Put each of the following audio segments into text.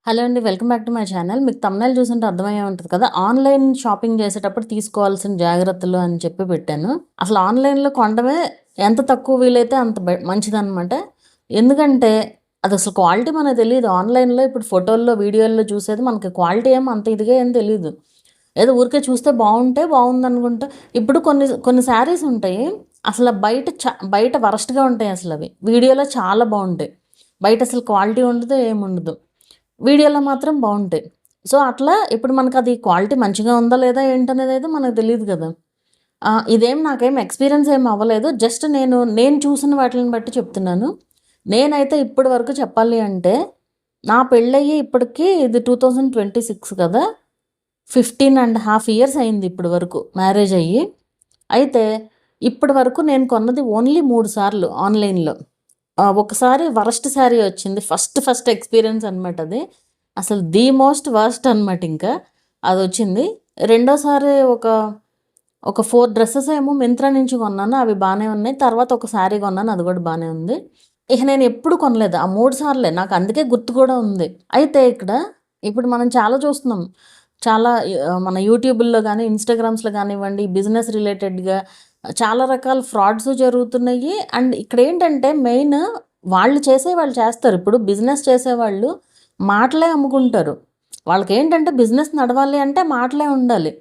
Hello అండి. Welcome back to my channel. మీకు thumbnail చూసుంటే అర్థమయ్యే ఉంటది కదా! ఆన్‌లైన్ షాపింగ్ చేసేటప్పుడు తీసుకోవాల్సిన జాగ్రత్తలు అని చెప్పి పెట్టాను. అసలు ఆన్‌లైన్‌లో కొనడమే ఎంత తక్కువ వీలైతే అంత మంచిదనమాట. ఎందుకంటే అదసలు క్వాలిటీ మనకు తెలీదు. ఆన్‌లైన్‌లో ఇప్పుడు ఫోటోల్లో, వీడియోల్లో చూసేది మనకి క్వాలిటీ అంత ఇదిగా ఏం తెలీదు. ఏదో ఊరికే చూస్తే బావుంటే బావుందనుకుంటా. ఇప్పుడు కొన్ని కొన్ని శారీస్ ఉంటాయి. అసల బయట వరస్ట్‌గా ఉంటాయి అసలవి. వీడియోలో చాలా బావుంటాయి. బయట అసలు క్వాలిటీ ఉండదు, ఏముండదు. వీడియోలో మాత్రం బావుంటాయి. సో, అట్లా ఇప్పుడు మనకది క్వాలిటీ మంచిగా ఉందా లేదా ఏంటనేదైతే మనకు తెలీదు గదా! నాకేం ఎక్స్‌పీరియన్స్ ఏమి అవ్వలేదు. జస్ట్ నేను చూసిన వాటిలిని బట్టి చెప్తున్నాను. నేనైతే ఇప్పటి వరకు చెప్పాలి అంటే, నా పెళ్ళయ్యి ఇప్పటికి ఇది 2026 కదా! 15½ ఇయర్స్ అయింది ఇప్పటి వరకు మ్యారేజ్ అయ్యి. అయితే ఇప్పటి వరకు నేను కొన్నది ఓన్లీ 3 సార్లు ఆన్‌లైన్‌లో. ఒకసారి వరస్ట్ శారీ వచ్చింది. ఫస్ట్ ఎక్స్‌పీరియన్స్ అనమాట అది. అసలు ది మోస్ట్ వర్స్ట్ అనమాట ఇంకా. అదొచ్చింది. రెండోసారి ఒక 4 డ్రెసెస్ ఏమో మింత్రా నుంచి కొన్నాను. అవి బానే ఉన్నాయి. తర్వాత ఒక శారీ కొన్నాను. అది కూడా బానే ఉంది. ఇక నేను ఎప్పుడు కొనలేదు. ఆ 3 సార్లే. నాకు అందుకే గుర్తు కూడా ఉంది. అయితే ఇప్పుడు మనం చాలా చూస్తున్నాం. చాలా మన యూట్యూబుల్లో గానీ, ఇన్‌స్టాగ్రామ్స్‌లో గానివ్వండి, బిజినెస్ రిలేటెడ్‌గా చాలా రకాల ఫ్రాడ్స్ జరుగుతున్నాయి. అండ్ ఇక్కడేంటంటే మెయిన్ వాళ్ళు చేస్తారు. ఇప్పుడు బిజినెస్ చేసేవాళ్ళు మాటలే అమ్ముకుంటారు. వాళ్ళకేంటంటే బిజినెస్ నడవాలి అంటే మాటలే ఉండాలి.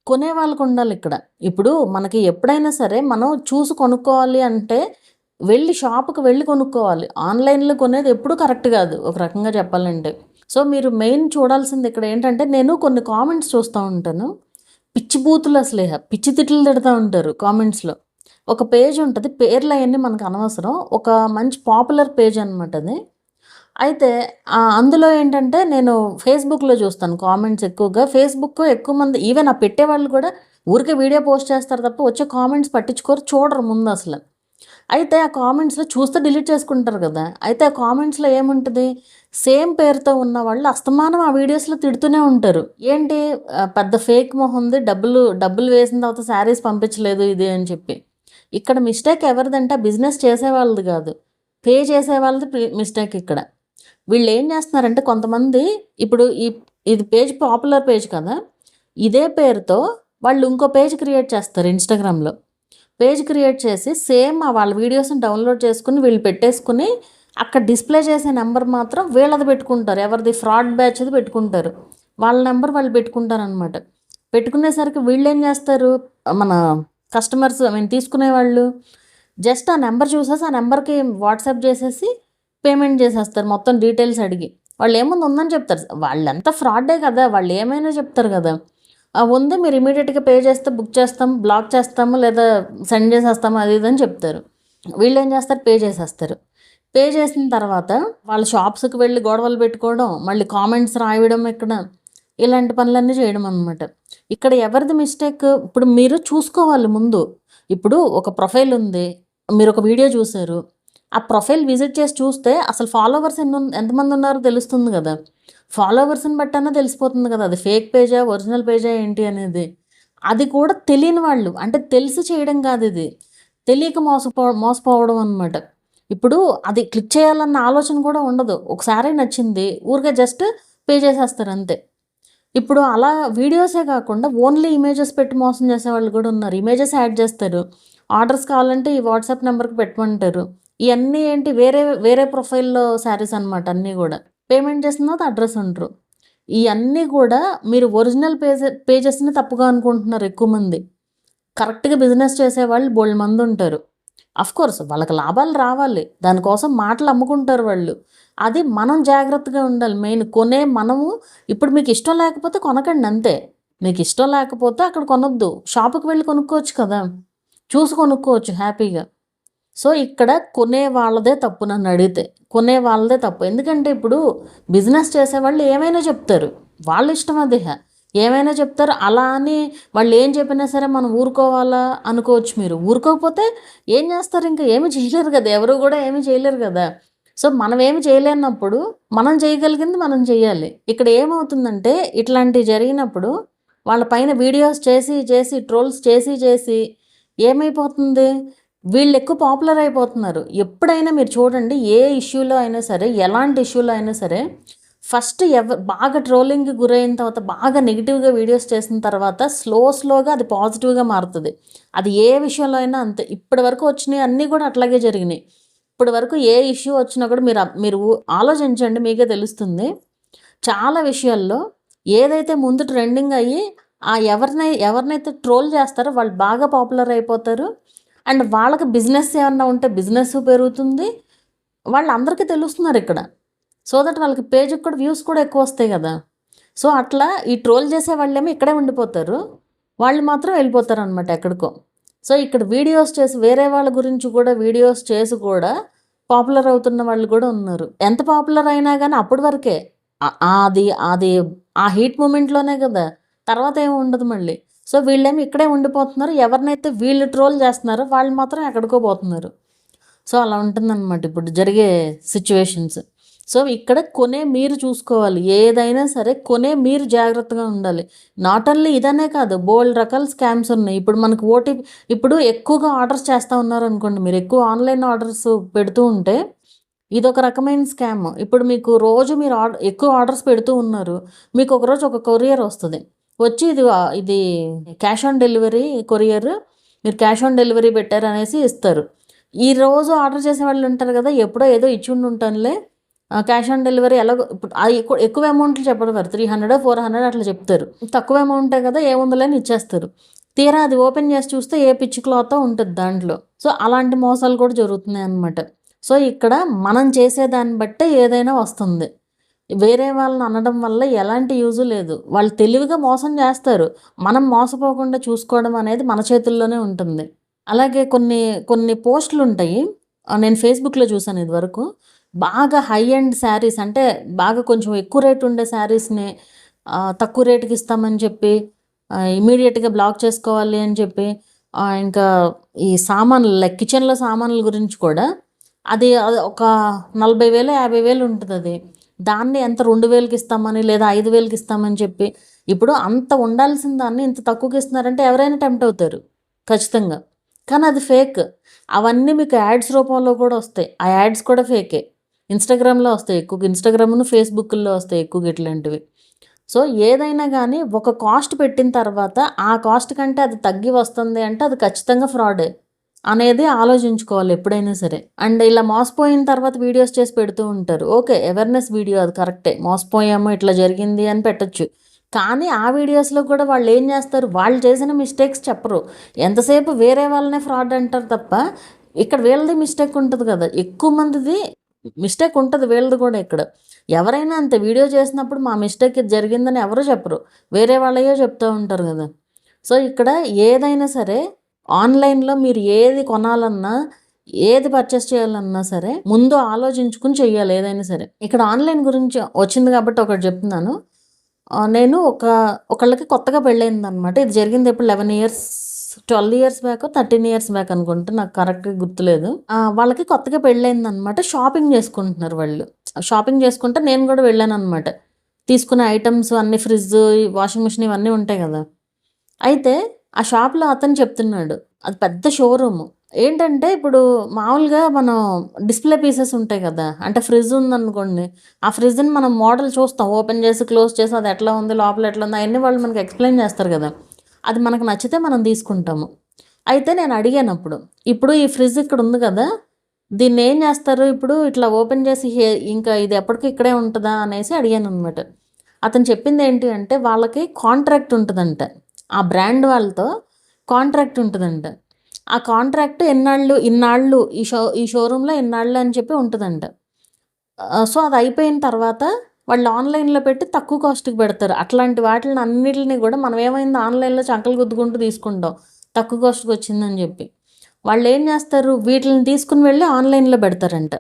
కొనేవాళ్ళకుండాలిక్కడ. ఇప్పుడు మనకి ఎప్పుడైనా సరే మనం చూసి కొనుక్కోవాలి అంటే షాప్‌కి వెళ్లి కొనుక్కోవాలి. ఆన్‌లైన్‌లో కొనేది ఎప్పుడూ కరెక్ట్ గాదు. ఒక రకంగా చెప్పాలంటే. సో, మీరు మెయిన్ చూడాల్సింది ఇక్కడేంటంటే నేను కొన్ని కామెంట్స్ చూస్తా ఉంటాను. పిచ్చి బూతులసలిహ. పిచ్చి తిట్లు తిడతా ఉంటారు కామెంట్స్‌లో. ఒక పేజ్ ఉంటది. పేర్లయన్నీ మనకనవసరం. ఒక మంచి పాపులర్ పేజ్ అనమాట అది. అయితే అందులో ఏంటంటే నేను ఫేస్‌బుక్‌లో చూస్తాను కామెంట్స్ ఎక్కువగా. ఫేస్‌బుక్ ఎక్కువ మంది ఈవెన్ ఆ పెట్టేవాళ్ళు కూడా ఊరికే వీడియో పోస్ట్ చేస్తారు తప్ప వచ్చే కామెంట్స్ పట్టించుకోరు. చూడరు ముందసల. అయితే ఆ కామెంట్స్‌లో చూస్తే డిలీట్ చేసుకుంటారు గదా! అయితే ఆ కామెంట్స్‌లో ఏముంటది? సేమ్ పేరుతో ఉన్నవాళ్ళు అస్తమానం ఆ వీడియోస్‌లో తిడుతూనే ఉంటారు. ఏంటి పెద్ద ఫేక్ మొహంది డబ్బులు వేసిన తర్వాత శారీస్ పంపించలేదు ఇది అని చెప్పి. ఇక్కడ మిస్టేక్ ఎవరిదంటే బిజినెస్ చేసేవాళ్ళది గాదు. పే చేసేవాళ్ళది మిస్టేక్ ఇక్కడ. వీళ్ళేం జేస్తున్నారంటే కొంతమంది ఇప్పుడు ఇది పేజ్ పాపులర్ పేజ్ కదా! ఇదే పేరుతో వాళ్ళు ఇంకో పేజ్ క్రియేట్ చేస్తారు ఇన్‌స్టాగ్రామ్‌లో. పేజ్ క్రియేట్ చేసి సేమ్ వాళ్ళ వీడియోస్‌ని డౌన్‌లోడ్ చేసుకొని వీళ్ళు పెట్టేసుకొని, అక్కడ డిస్‌ప్లే చేసే నంబర్ మాత్రం వీళ్ళది పెట్టుకుంటారు. ఎవరిది ఫ్రాడ్ బ్యాచ్‌ది పెట్టుకుంటారు. వాళ్ళ నంబర్ వాళ్ళు పెట్టుకుంటారనమాట. పెట్టుకునేసరికి వీళ్ళేం జేస్తారు, మన కస్టమర్స్ తీసుకునేవాళ్ళు జస్ట్ ఆ నంబర్ చూసేసి ఆ నంబర్‌కి వాట్సాప్ చేసేసి పేమెంట్ చేసేస్తారు మొత్తం డీటెయిల్స్ అడిగి. వాళ్ళేముంది ఉందని చెప్తారు. వాళ్ళంతా ఫ్రాడే కదా! వాళ్ళేమైనా చెప్తారు గదా! ఉంది మీరు ఇమ్మీడియేట్‌గా పే చేస్తే బుక్ చేస్తాం, బ్లాక్ చేస్తాము లేదా సెండ్ చేసేస్తాము అది ఇది అని చెప్తారు. వీళ్ళేం చేస్తారు పే చేసేస్తారు. పే చేసిన తర్వాత వాళ్ళ షాప్స్‌కి వెళ్లి గొడవలు పెట్టుకోవడం, మళ్ళీ కామెంట్స్ రాయడం ఇక్కడ, ఇలాంటి పనులన్నీ చేయడం అనమాట. ఇక్కడ ఎవరిది మిస్టేక్ ఇప్పుడు మీరు చూసుకోవాలి ముందు. ఇప్పుడు ఒక ప్రొఫైల్ ఉంది. మీరొక వీడియో చూసారు. ఆ ప్రొఫైల్ విజిట్ చేసి చూస్తే అసలు ఫాలోవర్స్ ఎంతమందున్నారో తెలుస్తుంది గదా! ఫాలోవర్స్‌ని బట్టన్నా తెలిసిపోతుంది గదా! అది ఫేక్ పేజా? ఒరిజినల్ పేజా? ఏంటి అనేది. అది కూడా తెలియని వాళ్ళు అంటే తెలిసి చేయడం కాదిది. తెలియక మోసపోవడం అనమాట. ఇప్పుడు అది క్లిక్ చేయాలన్న ఆలోచన కూడా ఉండదు. ఒకసారే నచ్చింది. ఊరికే జస్ట్ పే చేసేస్తారంతే. ఇప్పుడు అలా వీడియోసే కాకుండా ఓన్లీ ఇమేజెస్ పెట్టి మోసం చేసేవాళ్ళు కూడా ఉన్నారు. ఇమేజెస్ యాడ్ చేస్తారు. ఆర్డర్స్ కావాలంటే ఈ వాట్సాప్ నంబర్‌కి పెట్టమంటారు. ఇయన్నీ ఏంటి వేరే వేరే ప్రొఫైల్‌లో శారీస్ అనమాట అన్నీ గూడా. పేమెంట్ చేసిన తర్వాత అడ్రెస్ అంటరు. ఇయన్నీ కూడా మీరు ఒరిజినల్ పేజెస్‌ని తప్పుగా అనుకుంటున్నారు ఎక్కువ మంది. కరెక్ట్‌గా బిజినెస్ చేసేవాళ్ళు బోలెడుమందుంటారు. ఆఫ్‌కోర్స్ వాళ్ళకి లాభాలు రావాలి. దానికోసం మాటలు అమ్ముకుంటారు వాళ్ళు. అది మనం జాగ్రత్తగా ఉండాలి మెయిన్. మనము ఇప్పుడు మీకిష్టం లేకపోతే కొనకండి అంతే. మీకిష్టం లేకపోతే అక్కడ కొనొద్దు. షాపుకి వెళ్లి కొనుక్కోవచ్చు కదా! చూసి కొనుక్కోవచ్చు హ్యాపీగా. సో, ఇక్కడ కొనే వాళ్ళదే తప్పు నన్నడిగితే. కొనే వాళ్ళదే తప్పు. ఎందుకంటే ఇప్పుడు బిజినెస్ చేసేవాళ్ళు ఏమైనా చెప్తారు. వాళ్ళ ఇష్టం అదిహ. ఏమైనా చెప్తారు. అలా అని వాళ్ళేం చెప్పినా సరే మనం ఊరుకోవాలా అనుకోవచ్చు మీరు. ఊరుకోకపోతే ఏం చేస్తారు ఇంక? ఏమి చేయలేరు కదా! ఎవరు గూడా ఏమి చేయలేరు గదా! సో, మనమేమి చేయలేనప్పుడు మనం చేయగలిగింది మనం చెయ్యాలి. ఇక్కడ ఏమవుతుందంటే ఇట్లాంటివి జరిగినప్పుడు వాళ్ళ పైన వీడియోస్ చేసి ట్రోల్స్ చేసి ఏమైపోతుంది? వీళ్ళెక్కువ పాపులర్ అయిపోతున్నారు. ఎప్పుడైనా మీరు చూడండి ఏ ఇష్యూలో అయినా సరే, ఎలాంటి ఇష్యూలో అయినా సరే, ఫస్ట్ బాగా ట్రోలింగ్కి గురైన తర్వాత బాగా నెగిటివ్గా వీడియోస్ చేసిన తర్వాత స్లోగా అది పాజిటివ్గా మారుతుంది. అది ఏ విషయంలో అయినా అంతే. ఇప్పటి వరకు వచ్చినాయి అన్నీ కూడా అట్లాగే జరిగినాయి. ఇప్పటి వరకు ఏ ఇష్యూ వచ్చినా కూడా మీరు ఆలోచించండి, మీకే తెలుస్తుంది. చాలా విషయాల్లో ఏదైతే ముందు ట్రెండింగ్ అయ్యి ఎవరినైతే ట్రోల్ చేస్తారో వాళ్ళు బాగా పాపులర్ అయిపోతారు. అండ్ వాళ్ళకి బిజినెస్ ఏమన్నా ఉంటే బిజినెస్ పెరుగుతుంది. వాళ్ళందరికీ తెలుస్తున్నారు ఇక్కడ. సో దట్ వాళ్ళకి పేజ్కి కూడా వ్యూస్ కూడా ఎక్కువ వస్తాయి కదా. సో అట్లా ఈ ట్రోల్ చేసే వాళ్ళేమో ఇక్కడే ఉండిపోతారు, వాళ్ళు మాత్రం వెళ్ళిపోతారు అనమాట ఎక్కడికో. సో ఇక్కడ వీడియోస్ చేసి వేరే వాళ్ళ గురించి కూడా వీడియోస్ చేసి కూడా పాపులర్ అవుతున్న వాళ్ళు కూడా ఉన్నారు. ఎంత పాపులర్ అయినా కానీ అప్పటి వరకే అది అది ఆ హీట్ మూమెంట్లోనే కదా, తర్వాత ఏమి ఉండదు మళ్ళీ. సో వీళ్ళేమో ఇక్కడే ఉండిపోతున్నారు. ఎవరినైతే వీళ్ళు ట్రోల్ చేస్తున్నారో వాళ్ళు మాత్రం ఎక్కడికో పోతున్నారు. సో అలా ఉంటుందన్నమాట ఇప్పుడు జరిగే సిచ్యువేషన్స్. సో ఇక్కడ కొనే మీరు చూసుకోవాలి, ఏదైనా సరే కొనే మీరు జాగ్రత్తగా ఉండాలి. నాట్ ఓన్లీ ఇదనే కాదు, బోల్డ్ రకాల స్కామ్స్ ఉన్నాయి. ఇప్పుడు మనకు ఓటీపీ, ఇప్పుడు ఎక్కువగా ఆర్డర్స్ చేస్తూ ఉన్నారు అనుకోండి, మీరు ఎక్కువ ఆన్లైన్ ఆర్డర్స్ పెడుతూ ఉంటే ఇదొక రకమైన స్కామ్. ఇప్పుడు మీకు రోజు మీరు ఎక్కువ ఆర్డర్స్ పెడుతూ ఉన్నారు, మీకు ఒకరోజు ఒక కొరియర్ వస్తుంది, వచ్చి ఇది క్యాష్ ఆన్ డెలివరీ కొరియర్, మీరు క్యాష్ ఆన్ డెలివరీ పెట్టారు అనేసి ఇస్తారు. ఈ రోజు ఆర్డర్ చేసే వాళ్ళు ఉంటారు కదా, ఎప్పుడో ఏదో ఇచ్చి ఉంటానులే, క్యాష్ ఆన్ డెలివరీ ఎలాగో ఇప్పుడు అది ఎక్కువ అమౌంట్లు చెప్పడం, 300 400 అట్లా చెప్తారు. తక్కువ అమౌంటే కదా ఏముందని ఇచ్చేస్తారు. తీరా అది ఓపెన్ చేసి చూస్తే ఏ పిచ్చి క్లాత్ ఉంటుంది దాంట్లో. సో అలాంటి మోసాలు కూడా జరుగుతున్నాయి అన్నమాట. సో ఇక్కడ మనం చేసేదాన్ని బట్టే ఏదైనా వస్తుంది. వేరే వాళ్ళని అనడం వల్ల ఎలాంటి యూజు లేదు. వాళ్ళు తెలివిగా మోసం చేస్తారు, మనం మోసపోకుండా చూసుకోవడం అనేది మన చేతుల్లోనే ఉంటుంది. అలాగే కొన్ని కొన్ని పోస్టులు ఉంటాయి, నేను ఫేస్బుక్లో చూసాను ఇదివరకు. బాగా హై ఎండ్ శారీస్, అంటే బాగా కొంచెం ఎక్కువ రేట్ ఉండే శారీస్ని తక్కువ రేటుకి ఇస్తామని చెప్పి ఇమీడియట్గా బ్లాక్ చేసుకోవాలి అని చెప్పి, ఇంకా ఈ సామాన్లు లైక్ కిచెన్లో సామాన్ల గురించి కూడా అది ఒక 40,000 50,000 ఉంటుంది. అది దాన్ని ఎంత 2,000కి ఇస్తామని లేదా 5,000కి ఇస్తామని చెప్పి, ఇప్పుడు అంత ఉండాల్సిన దాన్ని ఇంత తక్కువకి ఇస్తున్నారంటే ఎవరైనా టెంప్ట్ అవుతారు ఖచ్చితంగా. కానీ అది ఫేక్. అవన్నీ మీకు యాడ్స్ రూపంలో కూడా వస్తాయి, ఆ యాడ్స్ కూడా ఫేకే. ఇన్స్టాగ్రామ్లో వస్తాయి ఎక్కువగా, ఇన్స్టాగ్రామ్ను ఫేస్బుక్లో వస్తాయి ఎక్కువగా ఇట్లాంటివి. సో ఏదైనా కానీ ఒక కాస్ట్ పెట్టిన తర్వాత ఆ కాస్ట్ కంటే అది తగ్గి వస్తుంది అంటే అది ఖచ్చితంగా ఫ్రాడే అనేది ఆలోచించుకోవాలి ఎప్పుడైనా సరే. అండ్ ఇలా మోసపోయిన తర్వాత వీడియోస్ చేసి పెడుతూ ఉంటారు. ఓకే, అవేర్నెస్ వీడియో అది కరెక్టే, మోసపోయాము ఇట్లా జరిగింది అని పెట్టచ్చు. కానీ ఆ వీడియోస్లో కూడా వాళ్ళు ఏం చేస్తారు, వాళ్ళు చేసిన మిస్టేక్స్ చెప్పరు. ఎంతసేపు వేరే వాళ్ళనే ఫ్రాడ్ అంటారు తప్ప ఇక్కడ వీళ్ళది మిస్టేక్ ఉంటుంది కదా, ఎక్కువ మందిది మిస్టేక్ ఉంటుంది వీళ్ళది కూడా. ఇక్కడ ఎవరైనా అంతే, వీడియో చేసినప్పుడు మా మిస్టేక్ ఇది జరిగిందని ఎవరు చెప్పరు, వేరే వాళ్ళయో చెప్తూ ఉంటారు కదా. సో ఇక్కడ ఏదైనా సరే ఆన్లైన్లో మీరు ఏది కొనాలన్నా ఏది పర్చేస్ చేయాలన్నా సరే ముందు ఆలోచించుకుని చెయ్యాలి ఏదైనా సరే. ఇక్కడ ఆన్లైన్ గురించి వచ్చింది కాబట్టి ఒకటి చెప్తున్నాను. నేను ఒకళ్ళకి కొత్తగా పెళ్ళయింది అనమాట. ఇది జరిగింది ఎప్పుడు 12 ఇయర్స్ బ్యాక్ 13 ఇయర్స్ బ్యాక్ అనుకుంటా, నాకు కరెక్ట్గా గుర్తులేదు. వాళ్ళకి కొత్తగా పెళ్ళయింది అనమాట. షాపింగ్ చేసుకుంటున్నారు వాళ్ళు. షాపింగ్ చేసుకుంటే నేను కూడా వెళ్ళాను అనమాట. తీసుకునే ఐటమ్స్ అన్ని, ఫ్రిడ్జ్, వాషింగ్ మిషన్ ఇవన్నీ ఉంటాయి కదా. అయితే ఆ షాప్లో అతను చెప్తున్నాడు, అది పెద్ద షోరూమ్. ఏంటంటే ఇప్పుడు మామూలుగా మనం డిస్ప్లే పీసెస్ ఉంటాయి కదా, అంటే ఫ్రిడ్జ్ ఉందనుకోండి, ఆ ఫ్రిడ్జ్ని మనం మోడల్ చూస్తాం, ఓపెన్ చేసి క్లోజ్ చేసి అది ఎట్లా ఉంది లోపల ఎట్లా ఉంది అవన్నీ వాళ్ళు మనకి ఎక్స్ప్లెయిన్ చేస్తారు కదా. అది మనకు నచ్చితే మనం తీసుకుంటాము. అయితే నేను అడిగాను అప్పుడు, ఇప్పుడు ఈ ఫ్రిడ్జ్ ఇక్కడ ఉంది కదా, దీన్ని ఏం చేస్తారు ఇప్పుడు ఇట్లా ఓపెన్ చేసి ఇంకా ఇది ఎప్పటికీ ఇక్కడే ఉంటుందా అనేసి అడిగాను అనమాట. అతను చెప్పింది ఏంటి అంటే వాళ్ళకి కాంట్రాక్ట్ ఉంటుందంట, ఆ బ్రాండ్ వాళ్ళతో కాంట్రాక్ట్ ఉంటుందంట. ఆ కాంట్రాక్ట్ ఇన్నాళ్ళు ఈ షోరూంలో ఇన్నాళ్ళు అని చెప్పి ఉంటుందంట. సో అది అయిపోయిన తర్వాత వాళ్ళు ఆన్లైన్లో పెట్టి తక్కువ కాస్ట్కి పెడతారు. అట్లాంటి వాటిని అన్నిటిని కూడా మనం ఏమైంది ఆన్లైన్లో చంకలు గుద్దుకుంటూ తీసుకుంటాం తక్కువ కాస్ట్కి వచ్చిందని చెప్పి. వాళ్ళు ఏం చేస్తారు, వీటిని తీసుకుని వెళ్ళి ఆన్లైన్లో పెడతారంట.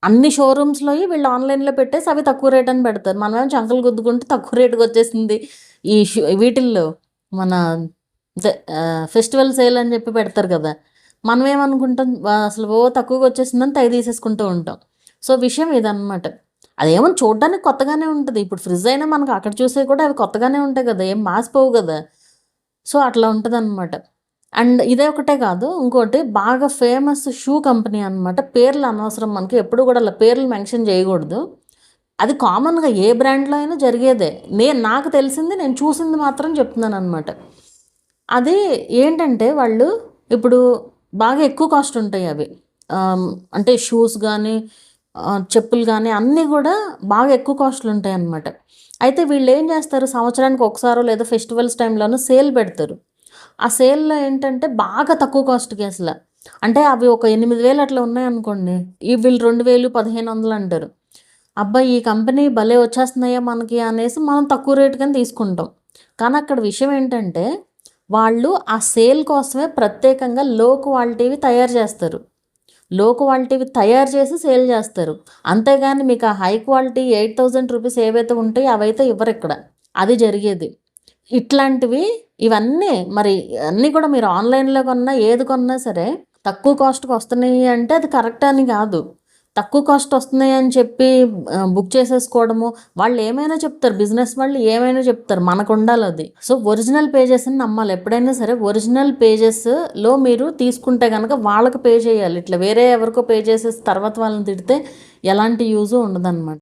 అన్ని షోరూమ్స్లో వీళ్ళు ఆన్లైన్లో పెట్టేసి అవి తక్కువ రేట్ అని పెడతారు. మనమేమో చంకలు గుద్దుకుంటూ తక్కువ రేటుకి వచ్చేసింది ఈ వీటిల్లో, మన ఫెస్టివల్ సేల్ అని చెప్పి పెడతారు కదా, మనం ఏమనుకుంటాం అసలు తక్కువగా వచ్చేసిందని తెగ తీసేసుకుంటూ ఉంటాం. సో విషయం ఇదన్నమాట. అదేమో చూడడానికి కొత్తగానే ఉంటుంది. ఇప్పుడు ఫ్రిడ్జ్ అయినా మనకు అక్కడ చూసే కూడా అవి కొత్తగానే ఉంటాయి కదా, ఏం మాసిపోవు కదా. సో అట్లా ఉంటుంది అనమాట. అండ్ ఇదే ఒకటే కాదు, ఇంకోటి బాగా ఫేమస్ షూ కంపెనీ అనమాట. పేర్లు అనవసరం మనకి, ఎప్పుడు కూడా అలా పేర్లు మెన్షన్ చేయకూడదు. అది కామన్గా ఏ బ్రాండ్లో అయినా జరిగేదే. నాకు తెలిసింది, నేను చూసింది మాత్రం చెప్తున్నాను అనమాట. అది ఏంటంటే వాళ్ళు ఇప్పుడు బాగా ఎక్కువ కాస్ట్ ఉంటాయి అవి. అంటే షూస్ కానీ, చెప్పులు కానీ అన్నీ కూడా బాగా ఎక్కువ కాస్ట్లు ఉంటాయి అన్నమాట. అయితే వీళ్ళు ఏం చేస్తారు, సంవత్సరానికి ఒకసారో లేదా ఫెస్టివల్స్ టైంలోనో సేల్ పెడతారు. ఆ సేల్‌లో ఏంటంటే బాగా తక్కువ కాస్ట్‌కి అసల. అంటే అవి ఒక 8,000 అట్లా ఉన్నాయనుకోండి, వీళ్ళు 2,000, 1,500 అంటారు. అబ్బా! ఈ కంపెనీ భలే వచ్చేస్తున్నాయా మనకి అనేసి మనం తక్కువ రేటుకని తీసుకుంటాం. కానీ అక్కడ విషయం ఏంటంటే, వాళ్ళు ఆ సేల్ కోసమే ప్రత్యేకంగా లో క్వాలిటీవి తయారు చేస్తారు. లో క్వాలిటీవి తయారు చేసి సేల్ చేస్తారు. అంతేగాని మీకు ఆ హై క్వాలిటీ 8,000 రూపీస్ ఏవైతే ఉంటాయో అవైతే ఇవ్వరిక్కడ. అది జరిగేది. ఇట్లాంటివి ఇవన్నీ మరి అన్నీ కూడా మీరు ఆన్‌లైన్‌లో కొన్నా, ఏది కొన్నా సరే తక్కువ కాస్ట్‌కి వస్తున్నాయి అంటే అది కరెక్ట్ అని కాదు. తక్కువ కాస్ట్ వస్తున్నాయి అని చెప్పి బుక్ చేసేసుకోవడము, వాళ్ళు ఏమైనా చెప్తారు, బిజినెస్ వాళ్ళు ఏమైనా చెప్తారు, మనకుండాలది. సో, ఒరిజినల్ పేజెస్‌ని నమ్మాలి. ఎప్పుడైనా సరే ఒరిజినల్ పేజెస్‌లో మీరు తీసుకుంటే గనక వాళ్ళకి పే చేయాలి. ఇట్లా వేరే ఎవరికో పే చేసేసి తర్వాత వాళ్ళని తిడితే ఎలాంటి యూజు ఉండదనమాట.